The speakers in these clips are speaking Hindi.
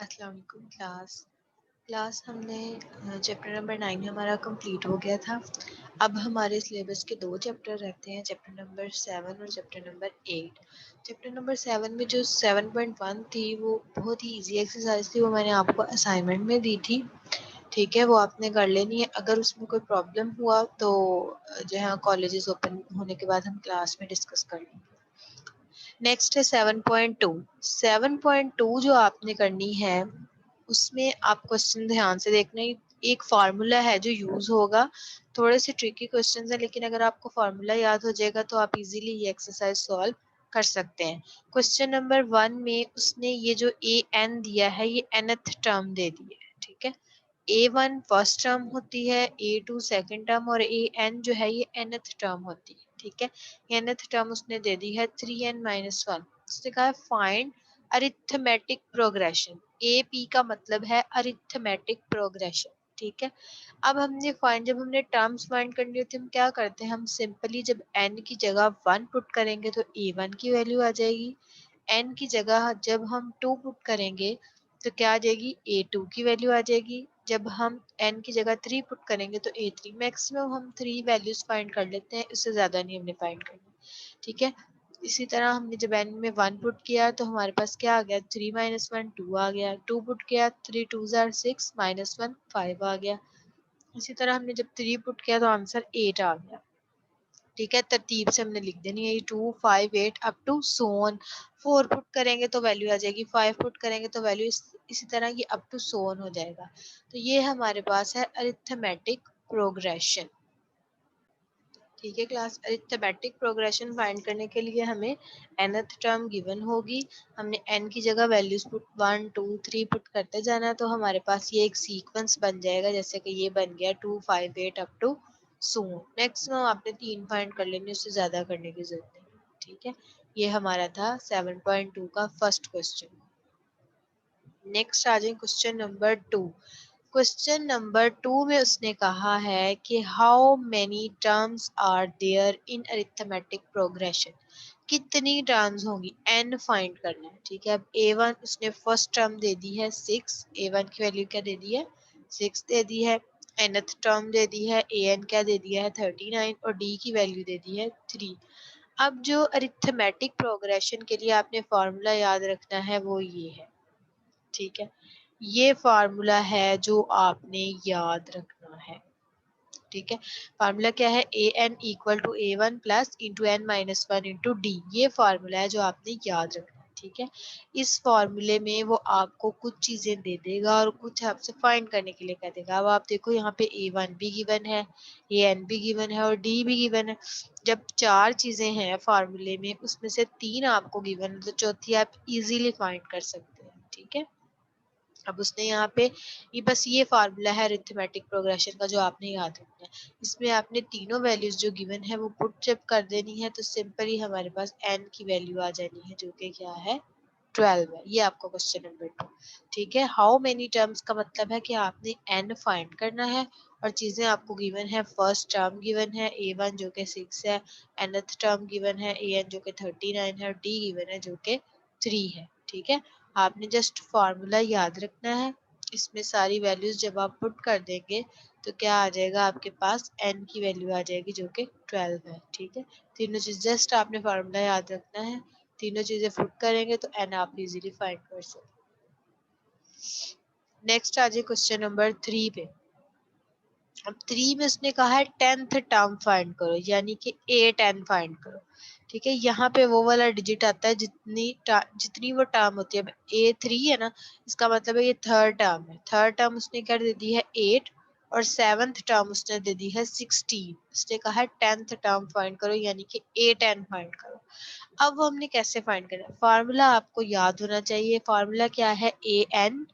अस्सलाम वालेकुम क्लास हमने चैप्टर नंबर 9 हमारा कंप्लीट हो गया था। अब हमारे सिलेबस के 2 चैप्टर रहते हैं, चैप्टर नंबर 7 और चैप्टर नंबर 8। चैप्टर नंबर 7 में जो 7.1 थी वो बहुत ही इजी एक्सरसाइज थी, वो मैंने आपको असाइनमेंट में दी थी। ठीक है, वो आपने कर लेनी है। अगर उसमें कोई प्रॉब्लम हुआ तो जो है कॉलेजेस ओपन होने के बाद हम क्लास में डिस्कस कर लेंगे। नेक्स्ट है 7.2। 7.2 जो आपने करनी है उसमें आप क्वेश्चन ध्यान से देखना। एक फार्मूला है जो यूज होगा, थोड़े से ट्रिकी क्वेश्चंस है, लेकिन अगर आपको फार्मूला याद हो जाएगा तो आप इजीली ये एक्सरसाइज सॉल्व कर सकते हैं। क्वेश्चन नंबर 1 में उसने ये जो ए एन दिया है ये nth टर्म दे दी है। ठीक है, A1 फर्स्ट टर्म होती है, A2 सेकंड टर्म और AN जो है ये nth टर्म होती है। ठीक है, nth टर्म उसने दे दी है 3n-1। उसने कहा है फाइंड अरिथमेटिक प्रोग्रेशन। AP का मतलब है अरिथमेटिक प्रोग्रेशन। ठीक है, अब हमने जब हमने टर्म्स फाइंड करनी होती है हम क्या करते हैं, हम सिंपली जब n की जगह 1 पुट करेंगे तो A1 की वैल्यू आ जाएगी। n की जगह जब हम 2 पुट करेंगे तो क्या आ जाएगी, A2 की वैल्यू आ जाएगी। जब हम n की जगह 3 पुट करेंगे तो A3। मैक्सिमम हम 3 वैल्यूज फाइंड कर लेते हैं, इससे ज्यादा नहीं हमने फाइंड करना। ठीक है, इसी तरह हमने जब n में 1 पुट किया तो हमारे पास क्या आ गया, 3-1 2 आ गया। 2 पुट किया 3 2s are 6 -1 5 आ गया। इसी तरह हमने जब 3 पुट किया तो आंसर 8 आ गया। ठीक है, तरतीब से हमने लिख देनी है 2 5 8 अप टू सोन। 4 पुट करेंगे तो वैल्यू आ जाएगी, 5 पुट करेंगे तो वैल्यू इसी तरह ये अप टू सोन हो जाएगा। तो ये हमारे पास है अरिथमेटिक प्रोग्रेशन। ठीक है क्लास, अरिथमेटिक प्रोग्रेशन फाइंड करने के लिए हमें nth टर्म गिवन होगी। हमने n की जगह वैल्यूज पुट 1 2 3 पुट करते जाना है, तो हमारे पास ये एक सीक्वेंस बन जाएगा, जैसे कि ये बन गया 2 5 8 अप टू सो। मैक्सिमम आपने 3 फाइंड कर लेनी, उससे ज्यादा करने की जरूरत नहीं। ठीक है, ये हमारा था 7.2 का फर्स्ट क्वेश्चन। नेक्स्ट आ जाए क्वेश्चन नंबर 2। क्वेश्चन नंबर 2 में उसने कहा है कि how many terms are there in arithmetic progression. कितनी टर्म्स होंगी, n फाइंड करना है। ठीक है, अब A1 उसने फर्स्ट टर्म दे दी है 6। A1 की वैल्यू क्या दे दी है, 6 दे दी है। nth टर्म दे दी है AN क्या दे दिया है 39 और D की वैल्यू दे दी है 3। अब जो अरिथमेटिक प्रोग्रेशन के लिए आपने फॉर्मूला याद रखना है वो ये है। ठीक है, ये फार्मूला है जो आपने याद रखना है। ठीक है, फार्मूला क्या है, A N equal to A1 plus into n-1 into D. ये फार्मूला है जो आपने याद रखना है। ठीक है, इस फार्मूले में वो आपको कुछ चीजें दे देगा और कुछ आपसे फाइंड करने के लिए कह देगा। अब आप देखो यहाँ पे A1 भी गिवन है, AN भी गिवन है और D भी गिवन है। जब 4 चीजें हैं फार्मूले में, उसमें से 3 आपको गिवन है तो चौथी आप इजीली फाइंड कर सकते हैं। ठीक है, अब उसने यहाँ पे ये बस ये फार्मूला है अरिथमेटिक प्रोग्रेशन का जो आपने याद रखना है। इसमें आपने तीनों वैल्यूज जो गिवन है वो पुट जब कर देनी है तो सिंपली हमारे पास n की वैल्यू आ जानी है जो कि क्या है 12 है। ये आपका क्वेश्चन नंबर 2। ठीक है, हाउ मेनी टर्म्स का मतलब है कि आपने n फाइंड करना है और चीजें आपको गिवन है। फर्स्ट टर्म गिवन है A1 जो कि 6 है, nth टर्म गिवन है AN जो कि 39 है और D गिवन है जो कि 3 है। ठीक है, आपने जस्ट फार्मूला याद रखना है। इसमें सारी वैल्यूज जब आप पुट कर देंगे तो क्या आ जाएगा, आपके पास n की वैल्यू आ जाएगी जो कि 12 है। ठीक है, तीनों चीज जस्ट आपने फार्मूला याद रखना है, तीनों चीजें पुट करेंगे तो n आप इजीली फाइंड कर सकते। नेक्स्ट आ जाए क्वेश्चन नंबर 3 पे। अब 3 में उसने कहा है 10th टर्म फाइंड करो, यानी कि A10 फाइंड करो। ठीक है, यहाँ पे वो वाला डिजिट आता है जितनी वो टर्म होती है। अब A3 है ना, इसका मतलब है ये थर्ड टर्म है। थर्ड टर्म उसने क्या दे दी है 8 और 7th टर्म उसने दे दी है 16। उसने कहा है 10th टर्म फाइंड करो, यानी कि A10 फाइंड करो। अब वो हमने कैसे फाइंड करना है, फार्मूला आपको याद होना चाहिए। फार्मूला क्या है, AN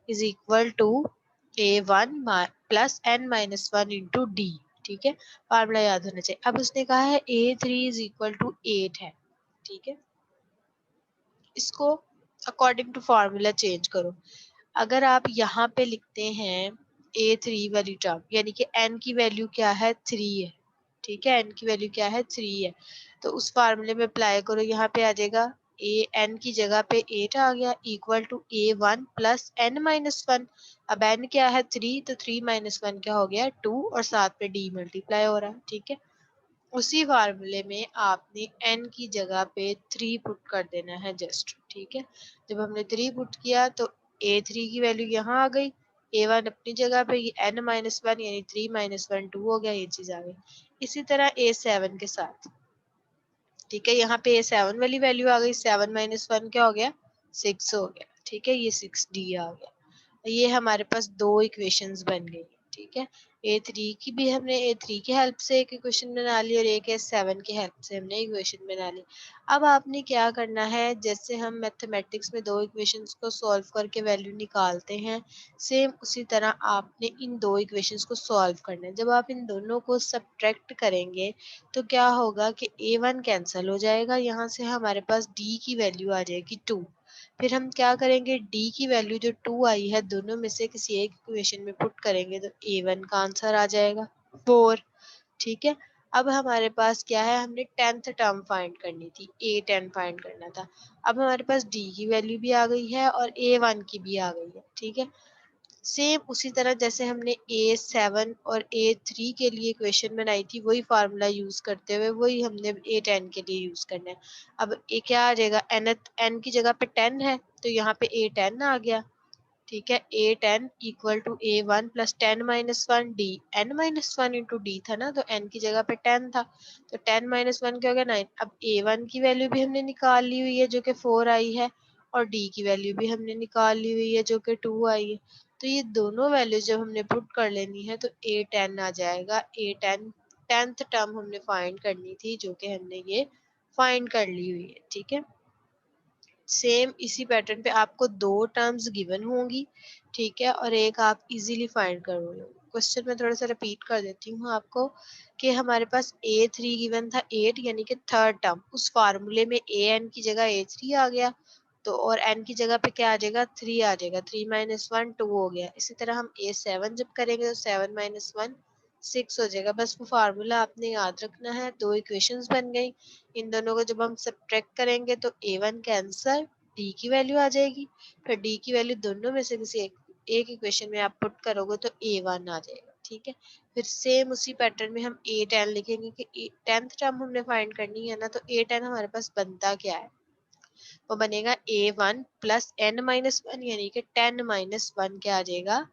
is equal to A1 plus n-1 into D. ठीक है, फार्मूला याद होना चाहिए। अब उसने कहा है A3 इज इक्वल टू 8 है। ठीक है, इसको अकॉर्डिंग टू फार्मूला चेंज करो। अगर आप यहाँ पे लिखते हैं A3 वाली टर्म, यानी कि n की वैल्यू क्या है 3 है। ठीक है, n की वैल्यू क्या है 3 है, तो उस फार्मूले में अप्लाई करो। यहाँ पे आ जाएगा ए एन की जगह पे 8 आ गया equal to A1 plus n minus 1। अब n क्या है 3, तो 3 माइनस 1 क्या हो गया 2 और साथ पे d मल्टीप्लाई हो रहा है। ठीक है, उसी फार्मूले में आपने n की जगह पे 3 पुट कर देना है जस्ट। ठीक है, जब हमने 3 पुट किया तो A3 की वैल्यू यहाँ आ गई, A1 अपनी जगह पे, ये n माइनस 1 यानी 3 माइनस 1 2 हो गया, ये चीज आ गई। इसी तरह A7 के साथ, ठीक है, यहाँ पे A7 वाली वैल्यू आ गई, 7 माइनस 1 क्या हो गया 6 हो गया। ठीक है, ये 6D आ गया। ये हमारे पास दो इक्वेशंस बन गई। ठीक है, A3 की भी हमने A3 की हेल्प से एक इक्वेशन बना ली और एक A7 की हेल्प से हमने इक्वेशन बना ली। अब आपने क्या करना है, जैसे हम मैथमेटिक्स में दो इक्वेशंस को सॉल्व करके वैल्यू निकालते हैं, सेम उसी तरह आपने इन दो इक्वेशंस को सॉल्व करना है। जब आप इन दोनों को सब्ट्रैक्ट करेंगे तो क्या होगा कि A1 कैंसिल हो जाएगा, यहाँ से हमारे पास D की वैल्यू आ जाएगी 2। फिर हम क्या करेंगे, D की वैल्यू जो 2 आई है दोनों में से किसी एक इक्वेशन में पुट करेंगे तो A1 का आंसर आ जाएगा 4। ठीक है, अब हमारे पास क्या है, हमने 10th टर्म फाइंड करनी थी, A10 फाइंड करना था। अब हमारे पास D की वैल्यू भी आ गई है और A1 की भी आ गई है। ठीक है, सेम उसी तरह जैसे हमने A7 और A3 के लिए इक्वेशन बनाई थी, वही फार्मूला यूज करते हुए वही हमने A10 के लिए यूज करना है। अब ए क्या आ जाएगा, n की जगह पे 10 है तो यहाँ पे A10 आ गया। ठीक है, A10 equal to A1 plus 10 minus 1 D, n minus 1 into D था ना, तो n की जगह पे 10 था, तो 10 माइनस 1 क्या हो गया 9। अब A1 की वैल्यू भी हमने निकाल ली हुई है जो कि 4 आई है, और D की वैल्यू भी हमने निकाल ली हुई है जो कि 2 आई है। तो ये दोनों वैल्यू जब हमने पुट कर लेनी है तो A10 आ जाएगा। A10 10th टर्म हमने फाइंड करनी थी जो कि हमने ये फाइंड कर ली हुई है। ठीक है, सेम इसी पैटर्न पे आपको दो टर्म्स गिवन होंगी। ठीक है, और एक आप इजीली फाइंड करोगे। क्वेश्चन में थोड़ा सा रिपीट कर देती हूँ आपको कि हमारे पास A3 गिवन था 8 यानी कि थर्ड टर्म, उस फार्मूले में an की जगह A3 आ गया, तो और n की जगह पे क्या आ जाएगा 3 आ जाएगा, 3 माइनस 1 2 हो गया। इसी तरह हम A7 जब करेंगे तो 7 माइनस 1 6 हो जाएगा। बस वो फार्मूला आपने याद रखना है, दो इक्वेशंस बन गई। इन दोनों को जब हम सब्ट्रैक्ट करेंगे तो A1 का आंसर D की वैल्यू आ जाएगी, फिर D की वैल्यू दोनों में से किसी एक इक्वेशन में आप पुट करोगे तो A1 आ जाएगा। ठीक है, फिर सेम उसी पैटर्न में हम A10 लिखेंगे कि 10th टर्म हमने फाइंड करनी है ना, तो A10 हमारे पास बनता क्या है, वो बनेगा A1 प्लस n माइनस 1 यानी कि 10 माइनस 1 क्या आ जाएगा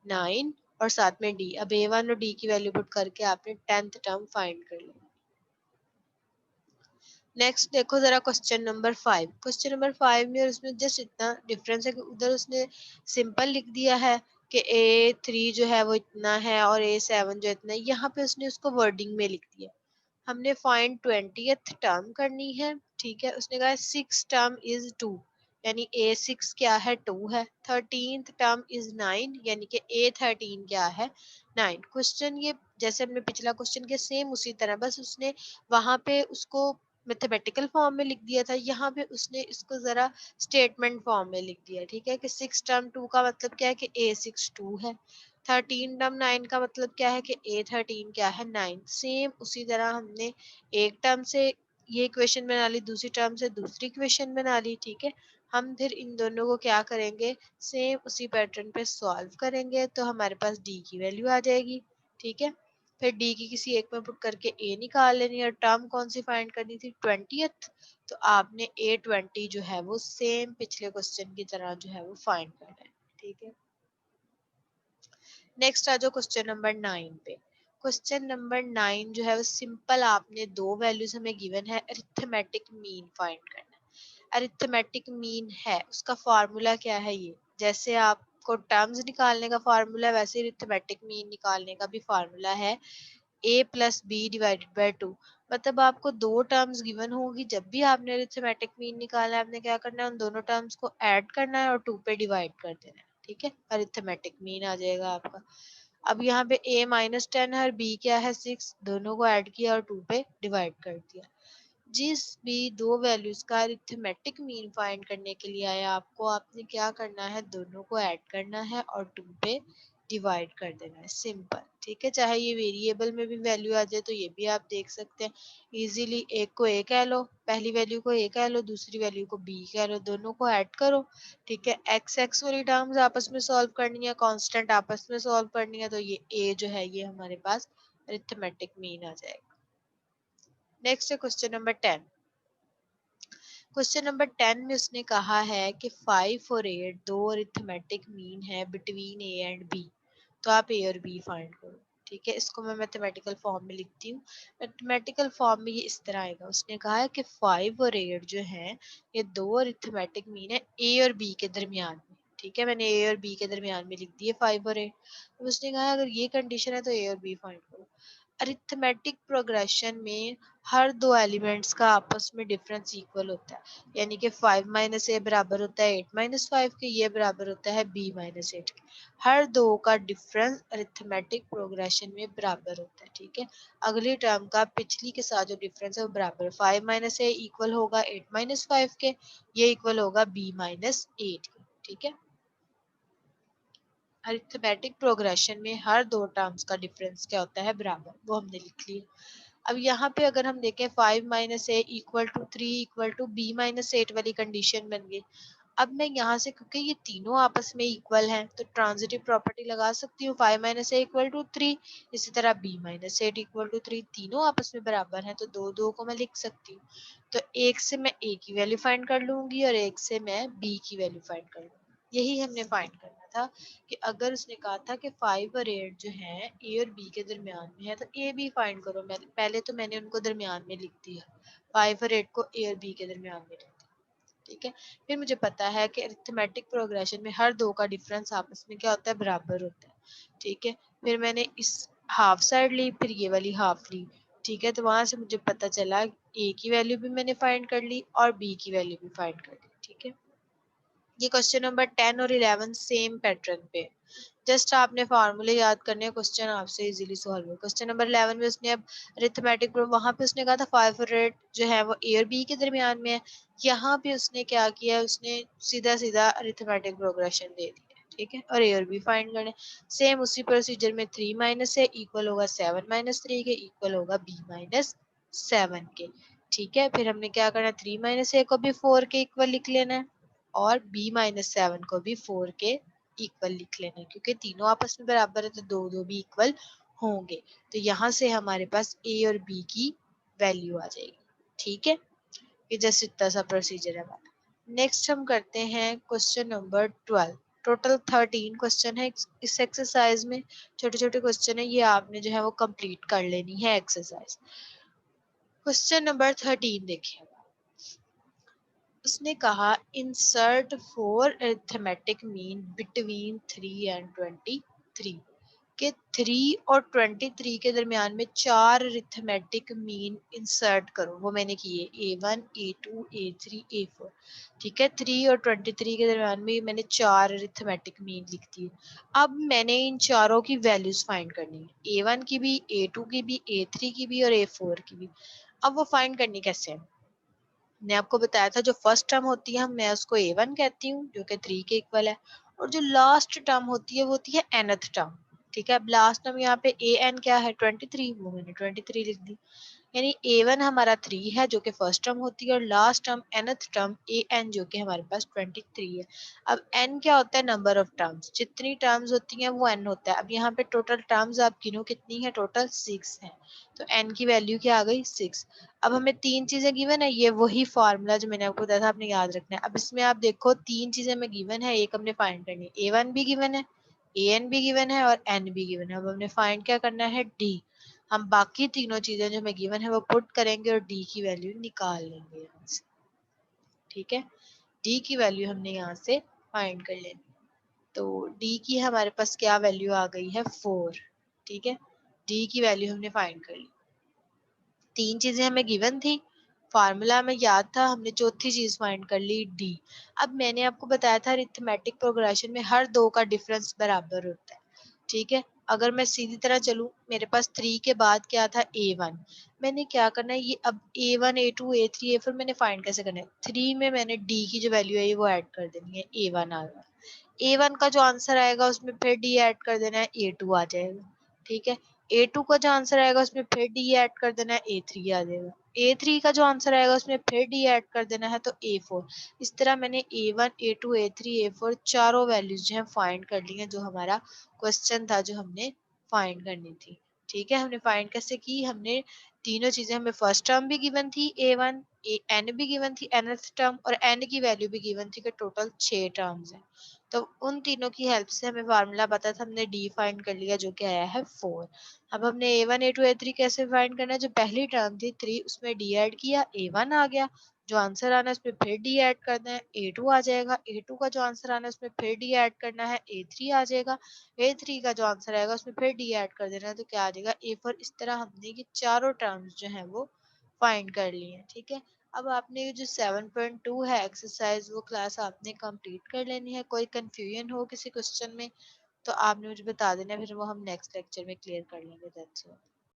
9, और साथ में D। अब A1 और D की वैल्यू पुट करके आपने 10th टर्म फाइंड कर लिया। नेक्स्ट देखो जरा क्वेश्चन नंबर 5। क्वेश्चन नंबर 5 में उसमें जस्ट इतना डिफरेंस है कि उधर उसने सिंपल लिख दिया है कि A3 जो है वो इतना है और A7 जो इतना है, यहाँ पे उसने उसको वर्डिंग में लिख दिया। हमने फाइंड 20th टर्म करनी है। ठीक है, उसने कहा 6 टर्म इज 2 यानी A6 क्या है 2 है, 13th टर्म इज 9 यानी कि A13 क्या है 9। क्वेश्चन ये जैसे हमने पिछला क्वेश्चन के सेम उसी तरह, बस उसने वहां पे उसको मैथमेटिकल फॉर्म में लिख दिया था, यहाँ पे उसने इसको जरा स्टेटमेंट फॉर्म में लिख दिया। ठीक है, कि 6 टर्म 2 का मतलब क्या है कि A6 2 है, 13 टर्म 9 का मतलब क्या है कि A13 क्या है 9। सेम उसी तरह हमने एक टर्म से ये इक्वेशन बना ली, दूसरी टर्म से दूसरी इक्वेशन बना ली। ठीक है, हम फिर इन दोनों को क्या करेंगे, सेम उसी पैटर्न पे सॉल्व करेंगे तो हमारे पास D की वैल्यू आ जाएगी। ठीक है, फिर D की किसी एक में पुट करके A निकाल लेनी है, और टर्म कौन सी फाइंड करनी थी 20th, तो आपने A20 जो है वो सेम पिछले क्वेश्चन की तरह जो है वो फाइंड करना है। ठीक है, नेक्स्ट आ जाओ क्वेश्चन नंबर 9 पे। क्वेश्चन नंबर 9 जो है वो सिंपल, आपने दो वैल्यूज हमें गिवन है, अरिथमेटिक मीन फाइंड करना है। अरिथमेटिक मीन है, उसका फॉर्मूला क्या है, ये जैसे आपको टर्म्स निकालने का फार्मूला है वैसे अरिथमेटिक मीन निकालने का भी फार्मूला है A plus B divided by 2। मतलब आपको दो टर्म्स गिवन होगी, जब भी आपने अरिथमेटिक मीन निकालना है आपने क्या करना है, उन दोनों टर्म्स को ऐड करना है और 2 पे डिवाइड कर देना है। ठीक है, अरिथमेटिक मीन आ जाएगा आपका। अब यहाँ पे A माइनस 10 है और B क्या है 6, दोनों को ऐड किया और 2 पे डिवाइड कर दिया। जिस भी दो वैल्यूज का अरिथमेटिक मीन फाइंड करने के लिए आया आपको, आपने क्या करना है, दोनों को ऐड करना है और 2 पे डिवाइड कर देना है, सिंपल। ठीक है, चाहे ये वेरिएबल में भी वैल्यू आ जाए तो ये भी आप देख सकते हैं इजीली। एक को ए कह लो, पहली वैल्यू को ए कह लो, दूसरी वैल्यू को बी कह लो, दोनों को ऐड करो। ठीक है, एक्स एक्स वाली टर्म्स आपस में सॉल्व करनी है, कांस्टेंट आपस में सॉल्व करनी है, तो ये ए जो है ये हमारे पास अरिथमेटिक मीन आ जाएगा। नेक्स्ट है क्वेश्चन नंबर 10। क्वेश्चन नंबर 10 में उसने कहा है कि 5 और 8 दो अरिथमेटिक मीन है बिटवीन ए एंड बी, तो आप ए और बी फाइंड करो। ठीक है, इसको मैं मैथमेटिकल फॉर्म में लिखती हूँ। मैथमेटिकल फॉर्म में ये इस तरह आएगा। उसने कहा है कि 5 और 8 जो है ये दो अरिथमेटिक मीन है ए और बी के दरमियान में। ठीक है, मैंने ए और बी के दरमियान में लिख दिए 5 और 8। तो उसने कहा अगर ये कंडीशन है तो ए और बी फाइंड करो। अरिथमेटिक प्रोग्रेशन में हर दो एलिमेंट्स का आपस में डिफरेंस इक्वल होता है, यानी कि 5 माइनस ए बराबर होता है 8 माइनस 5 के, ये बराबर होता है बी माइनस 8 के। हर दो का डिफरेंस अरिथमेटिक प्रोग्रेशन में बराबर होता है। ठीक है, अगली टर्म का पिछली के साथ जो डिफरेंस है वो बराबर, 5 माइनस ए इक्वल होगा 8 माइनस 5 के, ये इक्वल होगा बी माइनस 8 के। ठीक है, अरिथमेटिक प्रोग्रेशन में हर दो टर्म्स का डिफरेंस क्या होता है, बराबर, वो हमने लिख लिया। अब यहाँ पे अगर हम देखें 5 minus A equal to 3 equal to B minus 8 वाली कंडीशन बन गई। अब मैं यहाँ से, क्योंकि ये तीनों आपस में इक्वल हैं, तो ट्रांजिटिव प्रॉपर्टी लगा सकती हूँ 5 माइनस ए इक्वल टू 3, इसी तरह बी माइनस 8 इक्वल टू 3, तीनों आपस में बराबर हैं तो दो दो को मैं लिख सकती हूँ। तो एक से मैं ए की वैल्यू फाइंड कर लूंगी और एक से मैं बी की वैल्यू फाइंड कर लूंगी। यही हमने फाइंड करना था कि अगर उसने कहा था कि 5 और 8 जो है ए और बी के दरमियान में है तो ए बी फाइंड करो। मैं पहले तो मैंने उनको दरमियान में लिख दिया, 5 और 8 को ए और बी के दरमियान में लिख दिया। ठीक है, फिर मुझे पता है कि अरिथमेटिक प्रोग्रेशन में हर दो का डिफरेंस आपस में क्या होता है, बराबर होता है। ठीक है, फिर मैंने इस हाफ साइड ली, फिर ये वाली हाफ ली। ठीक है, तो वहां से मुझे पता चला ए की वैल्यू भी मैंने फाइंड कर ली और बी की वैल्यू भी फाइंड कर ली। ठीक है, ये क्वेश्चन नंबर 10 और 11 सेम पैटर्न पे, जस्ट आपने फार्मूले याद करने हैं, क्वेश्चन आपसे इजीली सॉल्व हो। क्वेश्चन नंबर 11 में उसने अब अरिथमेटिक, वहां पे उसने कहा था 5 और 8 जो है वो ए और बी के दरमियान में है। यहाँ पे उसने क्या किया, उसने सीधा सीधा अरिथमेटिक प्रोग्रेशन दे दिया। ठीक है, और ए और बी फाइंड करने, सेम उसी प्रोसीजर में 3 माइनस ए इक्वल होगा 7 माइनस 3 के, इक्वल होगा बी माइनस 7 के। ठीक है, फिर हमने क्या करना है, 3 माइनस ए को भी 4 के इक्वल लिख लेना है और b माइनस 7 को भी 4 के इक्वल लिख लेना है, क्योंकि तीनों आपस में बराबर है तो दो दो भी इक्वल होंगे। तो यहाँ से हमारे पास a और b की वैल्यू आ जाएगी। ठीक है, ये जस्ट इतना सा प्रोसीजर है हमारा। नेक्स्ट हम करते हैं क्वेश्चन नंबर 12। टोटल 13 क्वेश्चन है इस एक्सरसाइज में, छोटे छोटे क्वेश्चन है, ये आपने जो है वो कंप्लीट कर लेनी है एक्सरसाइज। क्वेश्चन नंबर 13 देखिए, उसने कहा insert 4 arithmetic mean between 3 and 23, के 3 और 23 के दरमियान में 4 अरिथमेटिक मीन इंसर्ट करो। वो मैंने किए A1 A2 A3 A4। ठीक है, 3 और 23 के दरमियान में मैंने 4 अरिथमेटिक मीन लिख दिए। अब मैंने इन चारों की वैल्यूज फाइंड करनी है, A1 की भी, A2 की भी, A3 की भी और A4 की भी। अब वो फाइंड करनी कैसे है, मैंने आपको बताया था जो फर्स्ट टर्म होती है मैं उसको A1 कहती हूँ जो कि 3 के इक्वल है, और जो लास्ट टर्म होती है वो होती है nth टर्म। ठीक है, अब लास्ट टर्म यहाँ पे an क्या है 23, वो मैंने 23 लिख दी। यानी A1 हमारा 3 है जो कि फर्स्ट टर्म होती है और last term nth term an जो कि हमारे पास 23 है। अब n क्या होता है, नंबर ऑफ टर्म्स, जितनी टर्म्स होती हैं वो n होता है। अब यहाँ पे टोटल टर्म्स आप गिनो कितनी है, टोटल 6 है, तो n की वैल्यू क्या आ गई 6। अब हमें तीन चीजें गिवन है, ये वही फार्मूला जो मैंने आपको बताया था आपने याद रखना है। अब इसमें आप देखो तीन चीजें हमें गिवन है, एक हमने फाइंड करनी है, A1 भी गिवन है, an भी गिवन है और n भी गिवन है। अब हमने फाइंड क्या करना है, d। हम बाकी तीनों चीजें जो हमें गिवन है वो पुट करेंगे और d की वैल्यू निकाल लेंगे यहाँ से। ठीक है, d की वैल्यू हमने यहाँ से फाइंड कर लेनी, तो d की हमारे पास क्या वैल्यू आ गई है 4। ठीक है, d की वैल्यू हमने फाइंड कर ली, तीन चीजें हमें गिवन थी, फार्मूला हमें याद था, हमने चौथी चीज फाइंड कर ली डी। अब मैंने आपको बताया था अरिथमेटिक प्रोग्रेशन में हर दो का डिफरेंस बराबर होता है, ठीक है। अगर मैं सीधी तरह चलूँ, मेरे पास 3 के बाद क्या था A1। मैंने क्या करना है, ये अब A1 A2 A3 A4 मैंने फाइंड कैसे करना है, 3 में मैंने D की जो वैल्यू है वो ऐड कर देनी है, A1 आ गया। A1 का जो आंसर आएगा उसमें फिर D ऐड कर देना है, A2 आ जाएगा। ठीक है। A2 का जो आंसर आएगा उसमें फिर D ऐड कर देना है, A3 आ जाएगा। A3 का जो आंसर आएगा उसमें फिर D ऐड कर देना है तो A4। इस तरह मैंने A1 A2 A3 A4 चारों वैल्यूज जो है फाइंड कर ली हैं, जो हमारा क्वेश्चन था जो हमने फाइंड करनी थी। ठीक है। हमने फाइंड कैसे की, हमने तीनों चीजें, हमें फर्स्ट टर्म भी गिवन थी A1, एन भी गिवन थी nth टर्म, और n की वैल्यू भी गिवन थी कि टोटल 6 टर्म्स हैं। तो उन तीनों की हेल्प से हमें फार्मूला पता था, हमने डी फाइंड कर लिया जो कि आया है 4। अब हमने A1 A2 A3 कैसे फाइंड करना है, जो पहली टर्म थी 3 उसमें डी ऐड किया, A1 आ गया। जो आंसर आना है उसमें फिर डी ऐड करना है, A2 आ जाएगा। A2 का जो आंसर आना है उसमें फिर डी ऐड करना है, A3 आ जाएगा। A3 का जो आंसर आएगा उसमें फिर डी ऐड कर देना है तो क्या आ जाएगा, A4। इस तरह हमने ये चारों टर्म्स जो हैं वो फाइंड कर लिए हैं। ठीक है। अब आपने ये जो 7.2 है एक्सरसाइज, वो क्लास आपने कंप्लीट कर लेनी है। कोई कंफ्यूजन हो किसी क्वेश्चन में तो आपने मुझे बता देना, फिर वो हम नेक्स्ट लेक्चर में क्लियर कर लेंगे। That's all.